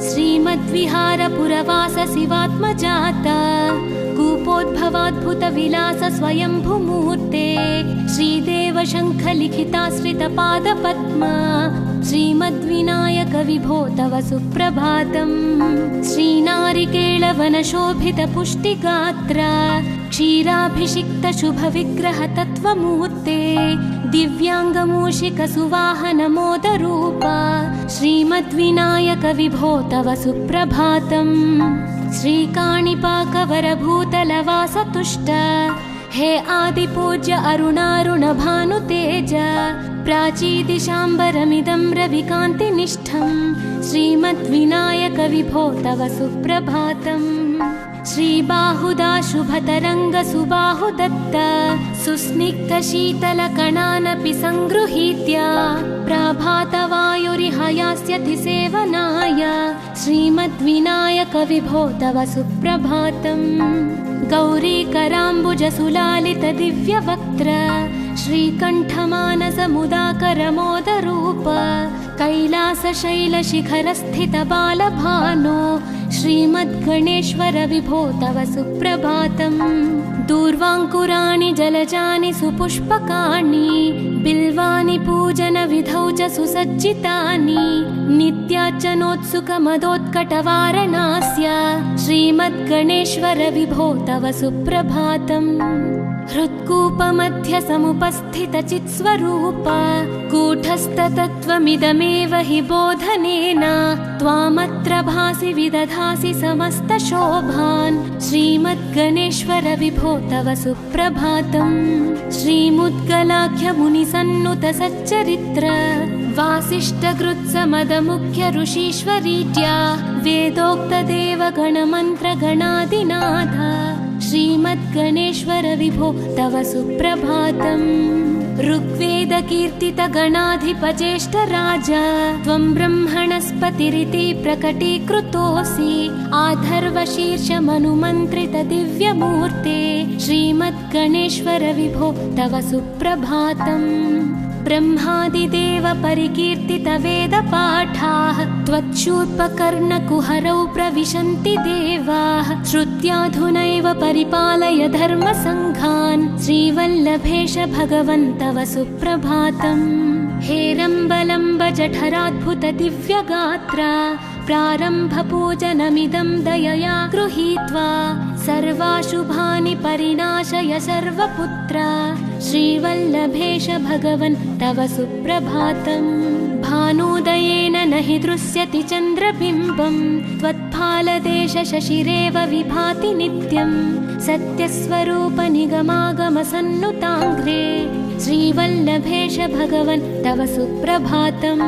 श्रीमद्विहारपुरवास शिवात्मजाता कूपोद्भवाद्भुत विलास स्वयंभूमूर्ते श्रीदेव शङ्खलिखिताश्रितपादपद्मा श्रीमद्विनायक विभो तव सुप्रभातम्। श्रीनारिकेळवनशोभितपुष्टिगात्र क्षीराभिषिक्तशुभविग्रहतत्त्वमूर्ते दिव्याङ्गमूषिकसुवाहनमोदरूप श्रीमद्विनायक विभो तव सुप्रभातम्। श्रीकाणिपाकवरभूतलवासतुष्ट हे आदिपूज्य अरुणारुणभानुतेज प्राचीदिशाम्बरमिदं रविकान्तिनिष्ठं श्रीमद्विनायक विभो तव सुप्रभातम्। श्रीबाहुदा शुभतरङ्गसुबाहुदत्त सुस्निग्धशीतलकणानपि सङ्गृहीत्य प्रभातवायुरिह यास्यति सेवनाय श्रीमद्विनायक विभो तव सुप्रभातम्। गौरीकराम्बुजसुलालितदिव्यवक्त्र श्रीकण्ठमानसमुदाकरमोदरूप कैलासशैलशिखरस्थितबालभानो श्रीमद्गणेश्वर विभो तव सुप्रभातम्। दूर्वाङ्कुराणि जलजानि सुपुष्पकाणि बिल्वानि पूजनविधौ च सुसज्जितानि नित्यार्चनोत्सुकमदोत्कटवारणास्य श्रीमद्गणेश्वर विभो तव सुप्रभातम्। हृत्कूपमध्यसमुपस्थितचित्स्वरूप कूटस्थतत्त्वमिदमेव हि बोधनेन त्वामत्र भासि विदधासि समस्तशोभान् श्रीमद्गणेश्वर विभो तव सुप्रभातम्। श्रीमुद्गलाख्यमुनिसन्नुतसच्चरित्र वासिष्ठकृत्समदमुख्य ऋषीश्वरीत्या वेदोक्तदेवगणमन्त्रगणादिनाथ श्रीमद्गणेश्वर विभो तव सुप्रभातम्। ऋग्वेदकीर्तितगणाधिपज्येष्ठराज त्वं ब्रह्मणस्पतिरिति प्रकटीकृतोऽसि आधर्वशीर्षमनुमन्त्रितदिव्यमूर्ते श्रीमद्गणेश्वर विभो तव सुप्रभातम्। ब्रह्मादिदेव परिकीर्तितवेदपाठाः त्वच्छूर्पकर्णकुहरौ प्रविशन्ति देवाः श्रुत्याधुनैव परिपालय धर्मसङ्घान् श्रीवल्लभेश भगवन् तव सुप्रभातम्। हेरम्बलम्ब जठराद्भुत दिव्यगात्र प्रारम्भपूजनमिदं दयया गृहीत्वा सर्वाशुभानि परिनाशय सर्वपुत्र श्रीवल्लभेश भगवन् तव सुप्रभातम्। भानुदयेन न हि दृश्यति चन्द्रबिम्बं त्वत्फालदेश शशिरेव विभाति नित्यं सत्यस्वरूप निगमागमसन्नुताङ्घ्रे श्रीवल्लभेश भगवन् तव सुप्रभातम्।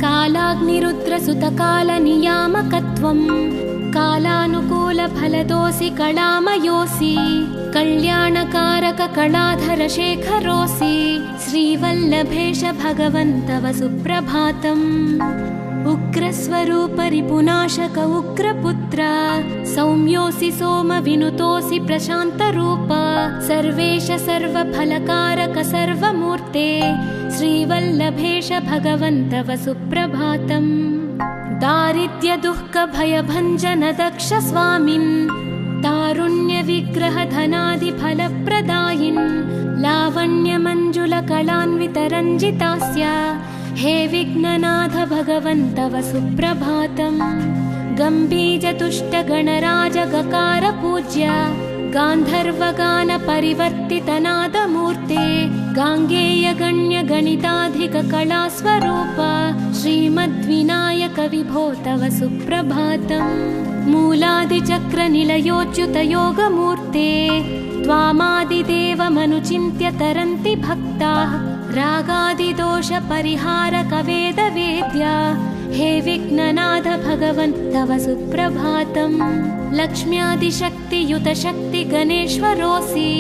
कालाग्निरुद्रसुतकालनियामकत्वं कालानुकूलफलदोऽसि कलामयोऽसि कल्याणकारक कलाधरशेखरोऽसि श्रीवल्लभेश भगवन् तव सुप्रभातम्। उग्रस्वरूप रिपुनाशक उग्रपुत्र सौम्योऽसि सोमविनुतोऽसि प्रशान्तरूप सर्वेश सर्वफलकारक सर्वमूर्ते श्रीवल्लभेश भगवन् तव सुप्रभातम्। दारिद्र्यदुःखभयभञ्जन दक्ष स्वामिन् तारुण्यविग्रहधनादिफलप्रदायिन् लावण्यमञ्जुलकलान्वितरञ्जितास्य हे विघ्ननाथ भगवन् तव सुप्रभातम्। गम्भीजतुष्टगणराजगकार पूज्य गान्धर्वगानपरिवर्तितनादमूर्ते गाङ्गेयगण्यगणिताधिककलास्वरूप श्रीमद्विनायक विभो तव सुप्रभातम्। मूलादिचक्रनिलयोच्युतयोगमूर्ते त्वामादिदेवमनुचिन्त्य तरन्ति भक्ताः रागादिदोषपरिहारकवेदवेद्या हे विघ्ननाथ भगवन् तव सुप्रभातम्। लक्ष्म्यादिशक्तियुतशक्तिगणेश्वरोऽसि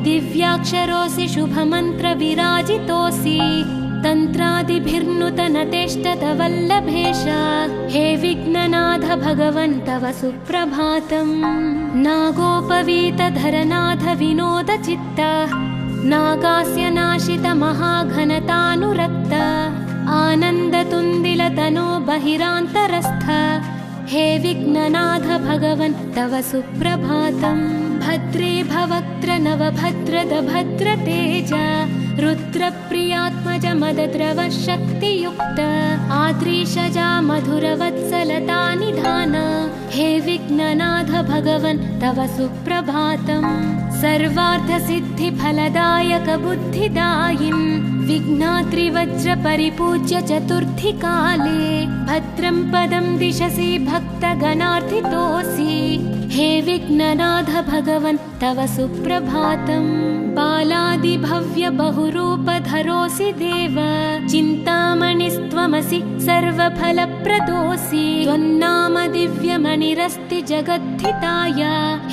दिव्याक्षरोऽसि शुभमन्त्रविराजितोऽसि तन्त्रादिभिर्नुतनतेष्टतवल्लभेश हे विघ्ननाथ भगवन् तव सुप्रभातम्। नागोपवीतधरनाथ विनोदचित्त नागास्य नाशित महाघनतानुरक्त आनन्दतुन्दिलतनो बहिरान्तरस्थ हे विघ्ननाथ भगवन् तव सुप्रभातम्। भद्रे भवक्त्र नवभद्रद भद्रतेज रुद्र रुद्रप्रियात्मज मदद्रव शक्तियुक्त आद्रीशजा मधुरवत्सलता निधान हे विघ्ननाथ भगवन् तव सुप्रभातम् सर्वार्थसिद्धिफलदायक बुद्धिदायिन् विघ्नात्रिवज्र परिपूज्य चतुर्थी काले भद्रं पदं दिशसि भक्तगणार्थितोऽसि हे विघ्ननाथ भगवन् तव सुप्रभातम् बालादिभव्य बहुरूपधरोऽसि देव चिन्तामणिस्त्वमसि सर्वफलप्रदोऽसि त्वन्नाम दिव्यमणिरस्ति जगद्धिताय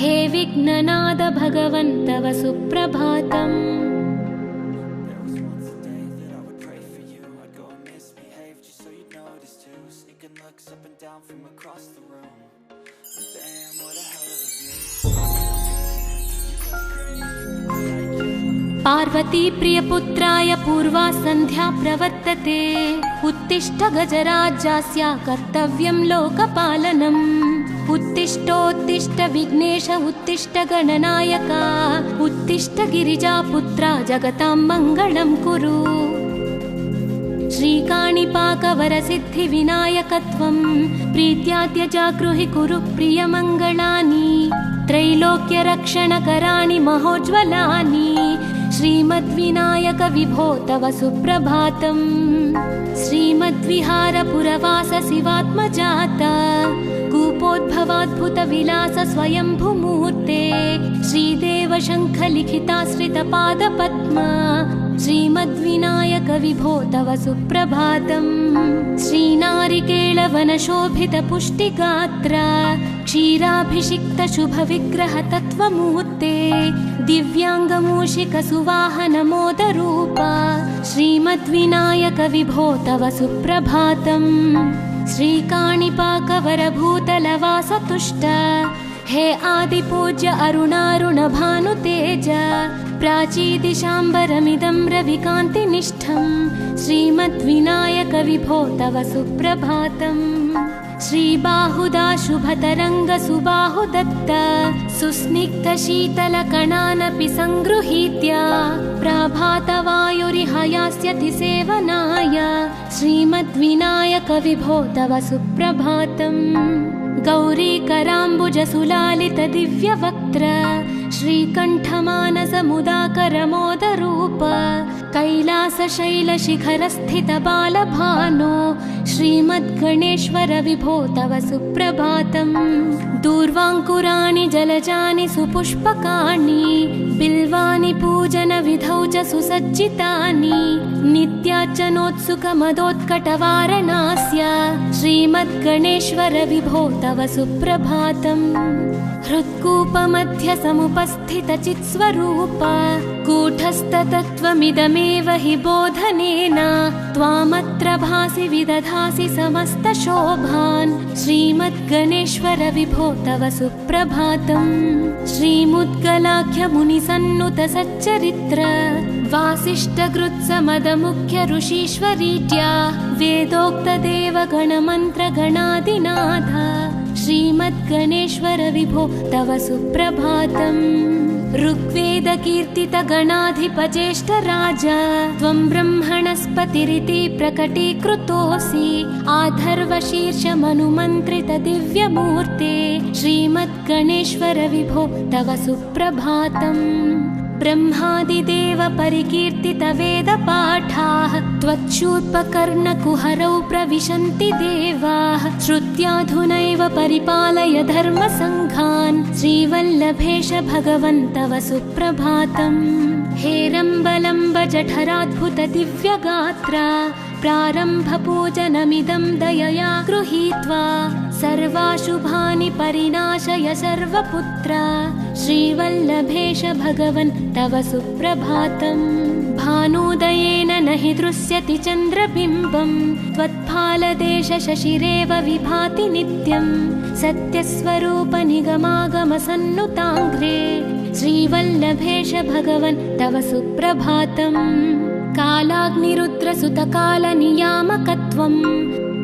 हे विघ्ननाथ भगवन् तव सुप्रभातम् पार्वती प्रियपुत्राय पूर्वा सन्ध्या प्रवर्तते उत्तिष्ठ गजराज्यस्य कर्तव्यं लोकपालनम् उत्तिष्ठोत्तिष्ठ विघ्नेश उत्तिष्ठ गणनायका उत्तिष्ठ गिरिजापुत्रा जगतां मङ्गलं कुरु श्रीकाणिपाकवरसिद्धिविनायकत्वं प्रीत्याद्य जागृहि कुरु प्रियमङ्गलानि त्रैलोक्यरक्षणकराणि महोज्ज्वलानि श्रीमद्विनायक विभो तव सुप्रभातम् श्रीमद्विहारपुरवास शिवात्मजाता कूपोद्भवाद्भुतविलास स्वयंभूमूर्ते श्रीदेव शङ्खलिखिताश्रितपादपद्मा श्रीमद्विनायक विभो तव सुप्रभातम् श्रीनारिकेळवनशोभितपुष्टिगात्रा क्षीराभिषिक्त शुभविग्रह तत्त्वमूर्ते दिव्याङ्गमूषिक सुवाहन मोदरूपा श्रीमद्विनायक विभो तव सुप्रभातम् श्रीकाणिपाकवरभूतलवासतुष्ट हे आदिपूज्य अरुणारुण भानुतेज प्राचीदिशाम्बरमिदं रविकान्तिनिष्ठम् श्रीमद्विनायक विभो तव सुप्रभातम् श्रीबाहुदा शुभतरङ्ग सुबाहुदत्त सुस्निग्ध शीतलकणानपि सङ्गृहीत्य प्रभातवायुरिहयास्यति सेवनाय श्रीमद्विनायक विभो तव सुप्रभातम् गौरीकराम्बुजसुलालित दिव्यवक्त्र श्रीकण्ठमानसमुदाकरमोदरूप कैलासशैलशिखरस्थित बालभानो श्रीमद्गणेश्वर विभो तव सुप्रभातम् दूर्वाङ्कुराणि जलजानि सुपुष्पकाणि बिल्वानि पूजनविधौ च सुसज्जितानि नित्यार्चनोत्सुकमदोत्कटवारणास्य श्रीमद्गणेश्वर विभो तव सुप्रभातम् हृत्कूपमध्य समुपस्थितचित्स्वरूप कूटस्थतत्त्वमिदमेव हि बोधनेन त्वामत्र भासि विदधासि समस्तशोभान् श्रीमद्गणेश्वर विभो तव सुप्रभातम् श्रीमुद्गलाख्यमुनिसन्नुत सच्चरित्र वासिष्ठकृत्समदमुख्य ऋषीश्वरीड्या वेदोक्तदेवगणमन्त्रगणादिनाथ श्रीमद्गणेश्वर विभो तव सुप्रभातम् ऋग्वेदकीर्तितगणाधिपज्येष्ठराज त्वं ब्रह्मणस्पतिरिति प्रकटीकृतोऽसि आधर्वशीर्षमनुमन्त्रित दिव्यमूर्ते श्रीमद्गणेश्वर विभो तव सुप्रभातम् ब्रह्मादिदेव परिकीर्तित वेदपाठाः त्वच्छूर्पकर्णकुहरौ प्रविशन्ति देवाः श्रुत्याधुनैव परिपालय धर्मसङ्घान् श्रीवल्लभेश भगवन् तव सुप्रभातम् हेरम्बलम्ब जठराद्भुत दिव्यगात्रा प्रारम्भपूजनमिदं दयया गृहीत्वा सर्वाशुभानि परिनाशय सर्वपुत्र श्रीवल्लभेश भगवन् तव सुप्रभातम् भानुदयेन न हि दृश्यति चन्द्रबिम्बं त्वत्फालदेश शशिरेव विभाति नित्यं सत्यस्वरूप निगमागमसन्नुताङ्घ्रे श्रीवल्लभेश भगवन् तव सुप्रभातम् कालाग्निरुद्रसुतकालनियामकत्वं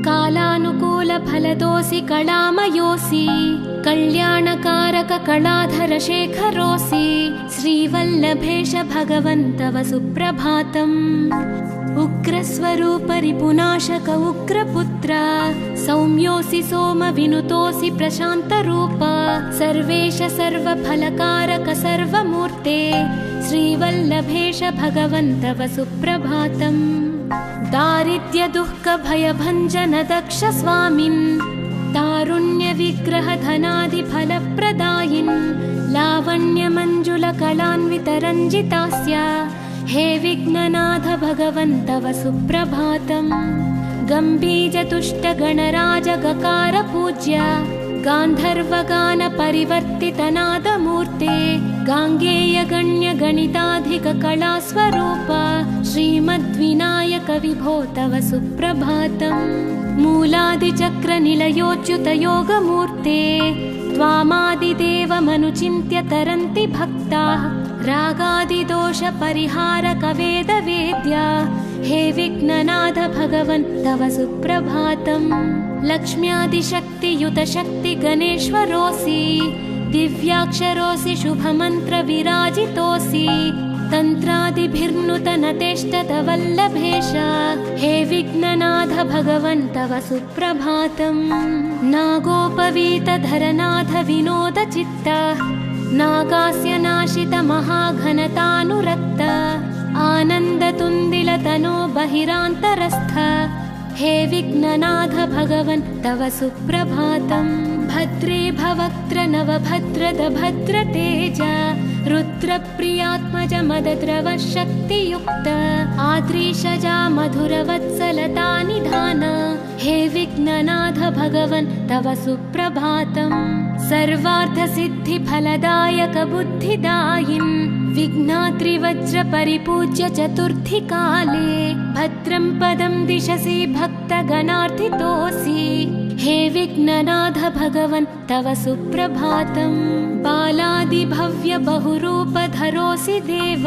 कालानुकूलफलदोऽसि कलामयोऽसि कल्याणकारक कलाधर शेखरोऽसि श्रीवल्लभेश भगवन् तव सुप्रभातम् उग्रस्वरूप रिपुनाशक उग्रपुत्र सौम्योऽसि सोमविनुतोऽसि प्रशान्तरूप सर्वेश सर्वफलकारक सर्वमूर्ते श्रीवल्लभेश भगवन् तव सुप्रभातम् दारिद्र्य दुःख भयभञ्जन दक्ष स्वामिन् तारुण्य विग्रह धनादि फलप्रदायिन् लावण्य मंजुल कलान्वित रञ्जितास्य हे विघ्ननाथ भगवन् तव सुप्रभातम् गम्भीर तुष्ट गणराज गकार पूज्य गान्धर्वगान परिवर्तित नादमूर्ते गाङ्गेय गण्य गणिताधिक कलास्वरूप श्रीमद्विनायक विभो तव सुप्रभातम् मूलादिचक्र निलयोच्युत योगमूर्ते त्वामादिदेवमनुचिन्त्य तरन्ति भक्ताः रागादिदोष परिहारक वेदवेद्य हे विघ्ननाथ भगवन् तव सुप्रभातम् लक्ष्म्यादिशक्तियुत शक्ति गणेश्वरोऽसि दिव्याक्षरोऽसि शुभमन्त्र विराजितोऽसि तन्त्रादिभिर्नुतनतेष्टत वल्लभेश हे विघ्ननाथ भगवन् तव सुप्रभातम् नागोपवीत धरनाथ विनोद चित्त नागास्य नाशित महाघनतानुरक्त आनन्दतुन्दिल तनो बहिरान्तरस्थ हे विघ्ननाथ भगवन् तव सुप्रभातम् भद्रे भवक्त्र नवभद्रद भद्रतेज रुद्रप्रियात्मज मदद्रव शक्तियुक्त आद्रीशजा मधुरवत्सलता निधान हे विघ्ननाथ भगवन् तव सुप्रभातम् सर्वार्थसिद्धिफलदायक बुद्धिदायिन् विघ्नात्रिवज्र परिपूज्य चतुर्थी काले भद्रं पदं दिशसि भक्तगणार्थितोऽसि हे विघ्ननाथ भगवन् तव सुप्रभातम् बालादिभव्य बहुरूपधरोऽसि देव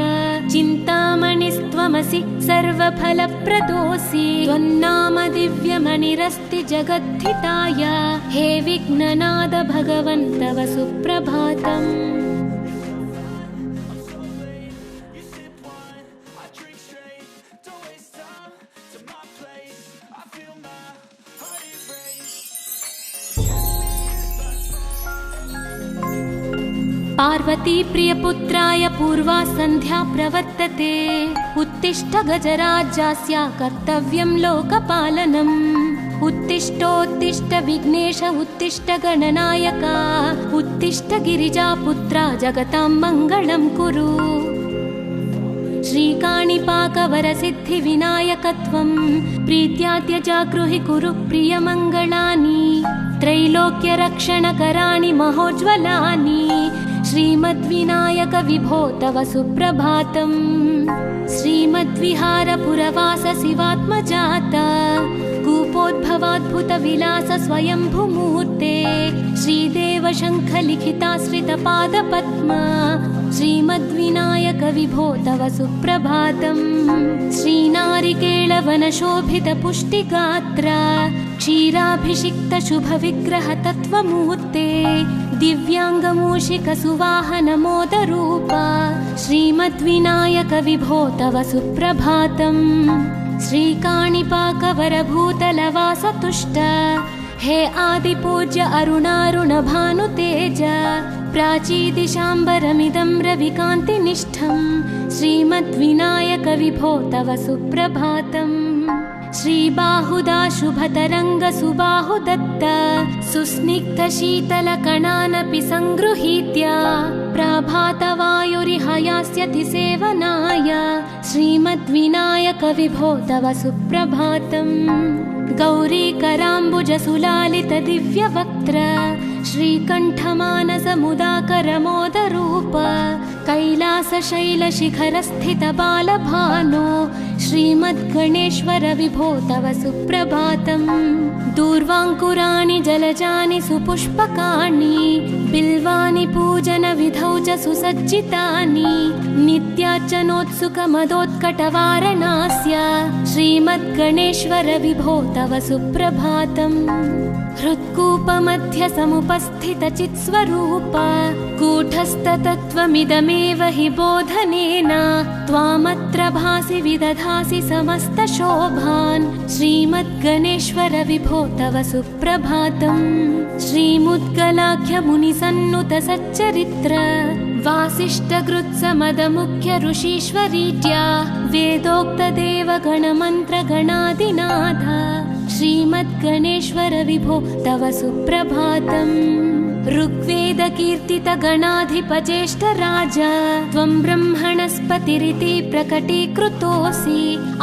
चिन्तामणिस्त्वमसि सर्वफलप्रदोऽसि त्वन्नाम दिव्यमणिरस्ति जगद्धिताय हे विघ्ननाथ भगवन् तव सुप्रभातम् पार्वती प्रियपुत्राय पूर्वा सन्ध्या प्रवर्तते उत्तिष्ठ गजराज्यस्य कर्तव्यं लोकपालनम् उत्तिष्ठोत्तिष्ठ विघ्नेश उत्तिष्ठ गणनायक उत्तिष्ठ गिरिजापुत्रा जगतां मङ्गलं कुरु श्रीकाणिपाकवरसिद्धिविनायकत्वं प्रीत्याद्य जागृहि कुरु प्रियमङ्गलानि त्रैलोक्यरक्षणकराणि महोज्ज्वलानि श्रीमद्विनायक विभो तव सुप्रभातम् श्रीमद्विहारपुरवास शिवात्मजात कूपोद्भवाद्भुत विलास स्वयंभूमूर्ते श्रीदेव शङ्ख लिखिताश्रित पादपद्म श्रीमद्विनायक विभो तव सुप्रभातम् श्रीनारिकेळवनशोभित पुष्टिगात्र क्षीराभिषिक्त शुभविग्रह तत्त्वमूर्ते दिव्याङ्गमूषिक सुवाहन मोदरूप श्रीमद्विनायक विभो तव सुप्रभातम् श्रीकाणिपाकवरभूतलवास तुष्ट हे आदिपूज्य अरुणारुण भानुतेज प्राचीदिशाम्बरमिदं रविकान्तिनिष्ठं श्रीमद्विनायक विभो तव सुप्रभातम् श्रीबाहुदा शुभतरङ्ग सुबाहुदत्त सुस्निग्ध शीतल कणानपि सङ्गृहीत्य प्रभातवायुरिहयास्यति सेवनाय श्रीमद्विनायक विभो तव सुप्रभातम् गौरीकराम्बुज सुलालित दिव्यवक्त्र श्रीकण्ठमानस मुदाकर मोदरूप कैलासशैलशिखरस्थित बालभानो श्रीमद्गणेश्वर विभो तव सुप्रभातम् दूर्वाङ्कुराणि जलजानि सुपुष्पकाणि बिल्वानि पूजनविधौ च सुसज्जितानि नित्यार्चनोत्सुकमदोत्कटवारणास्य श्रीमद् श्रीमद्गणेश्वर विभो तव सुप्रभातम् हृत्कूपमध्य समुपस्थितचित्स्वरूप कूटस्थतत्त्वमिदमेव हि बोधनेन त्वामत्र भासि विदधासि समस्तशोभान् श्रीमद्गणेश्वर विभो तव सुप्रभातम् श्रीमुद्गलाख्यमुनिसन्नुत सच्चरित्र वासिष्ठकृत्समदमुख्य ऋषीश्वरीत्या वेदोक्तदेवगणमन्त्रगणादिनाथ श्रीमद्गणेश्वर विभो तव सुप्रभातम् ऋग्वेदकीर्तितगणाधिपचेष्ट राजा त्वं ब्रह्मणस्पतिरिति प्रकटीकृतोऽसि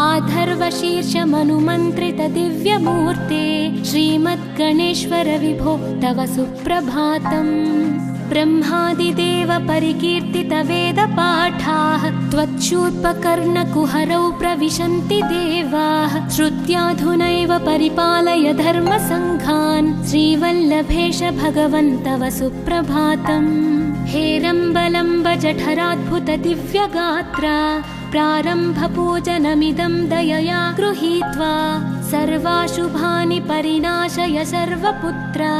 आधर्वशीर्षमनुमन्त्रित दिव्यमूर्ते श्रीमद्गणेश्वर विभो तव सुप्रभातम् ब्रह्मादिदेव परिकीर्तित वेदपाठाः त्वच्छूर्पकर्णकुहरौ प्रविशन्ति देवाः श्रुत्याधुनैव परिपालय धर्मसङ्घान् श्रीवल्लभेश भगवन् तव सुप्रभातम् हेरम्बलम्ब जठराद्भुत दिव्यगात्रा प्रारम्भपूजनमिदं दयया गृहीत्वा सर्वाशुभानि परिनाशय सर्वपुत्रा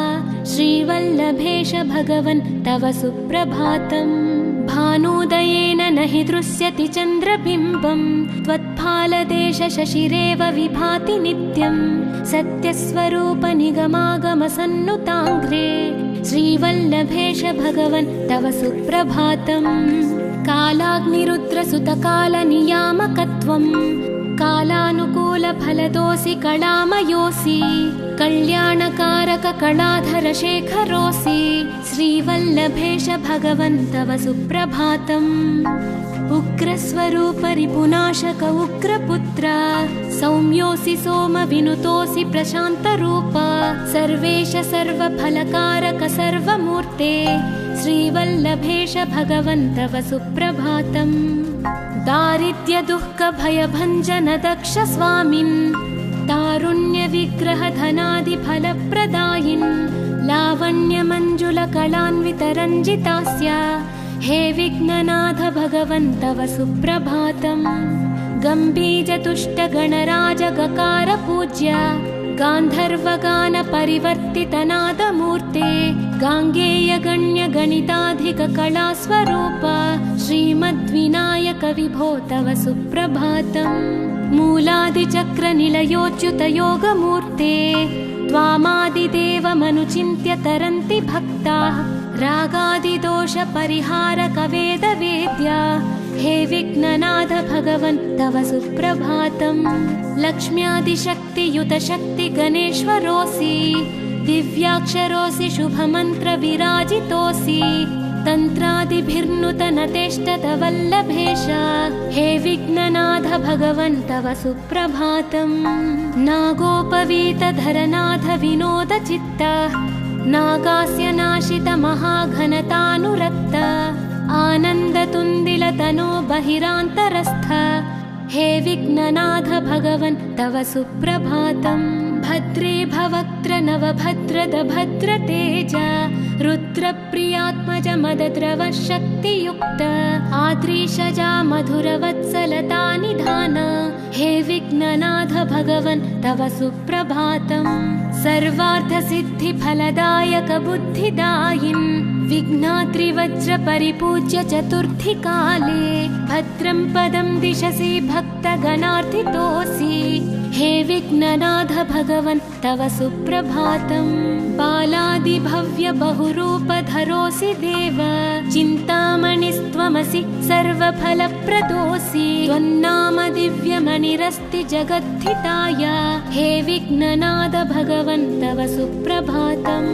श्रीवल्लभेश भगवन् तव सुप्रभातम् भानोदयेन न हि दृश्यति चन्द्रबिम्बम् त्वत्फालदेश शशिरेव विभाति नित्यम् सत्यस्वरूप निगमागमसन्नुताङ्घ्रे श्रीवल्लभेश भगवन् तव सुप्रभातम् कालाग्निरुद्रसुतकालनियामकत्वम् कालानुकूलफलदोऽसि कलामयोऽसि कल्याणकारक कलाधर शेखरोऽसि श्रीवल्लभेश भगवन् तव सुप्रभातम् उग्रस्वरूप रिपुनाशक उग्रपुत्र सौम्योऽसि सोमविनुतोऽसि प्रशान्तरूप सर्वेश सर्वफलकारक सर्वमूर्ते श्रीवल्लभेश भगवन् तव सुप्रभातम् दारिद्र्य दुःख भयभञ्जन दक्ष स्वामिन् तारुण्य विग्रह धनादि फलप्रदायिन् लावण्य मंजुल कलान्वित रञ्जितास्य हे विघ्ननाथ भगवन् तव सुप्रभातम् गम्भीर तुष्ट गणराज गकार पूज्य गान्धर्वगान परिवर्तित नादमूर्ते गाङ्गेय गण्य गणिताधिक कला स्वरूप श्रीमद्विनायक विभो तव सुप्रभातम् मूलादिचक्र निलयोच्युत योगमूर्ते त्वामादिदेवमनुचिन्त्य तरन्ति भक्ताः रागादिदोष परिहारक वेदवेद्या हे विघ्ननाथ भगवन् तव सुप्रभातम् लक्ष्म्यादिशक्तियुत शक्ति गणेश्वरोऽसि दिव्याक्षरोऽसि शुभमन्त्र विराजितोऽसि तन्त्रादिभिर्नुत नतेष्टत वल्लभेश हे विघ्ननाथ भगवन् तव सुप्रभातम् नागोपवीतधरनाथ विनोद चित्त नागास्य नाशित महाघनतानुरक्त आनन्दतुन्दिलतनो बहिरान्तरस्थ हे विघ्ननाथ भगवन् तव सुप्रभातम् भद्रे भवक्त्र नवभद्रद भद्रतेज रुद्रप्रियात्मज मदद्रव शक्तियुक्त आद्रीशजा मधुरवत्सलता निधान हे विघ्ननाथ भगवन् तव सुप्रभातम् सर्वार्थसिद्धिफलदायक बुद्धिदायिन् विघ्नात्रिवज्र परिपूज्य चतुर्थी काले भद्रं पदं दिशसि भक्तगणार्थितोऽसि हे विघ्ननाथ भगवन् तव सुप्रभातम् बालादिभव्य बहुरूपधरोऽसि देव चिन्तामणिस्त्वमसि सर्वफलप्रदोऽसि त्वन्नाम दिव्यमणिरस्ति जगद्धिताय हे विघ्ननाथ भगवन् तव सुप्रभातम्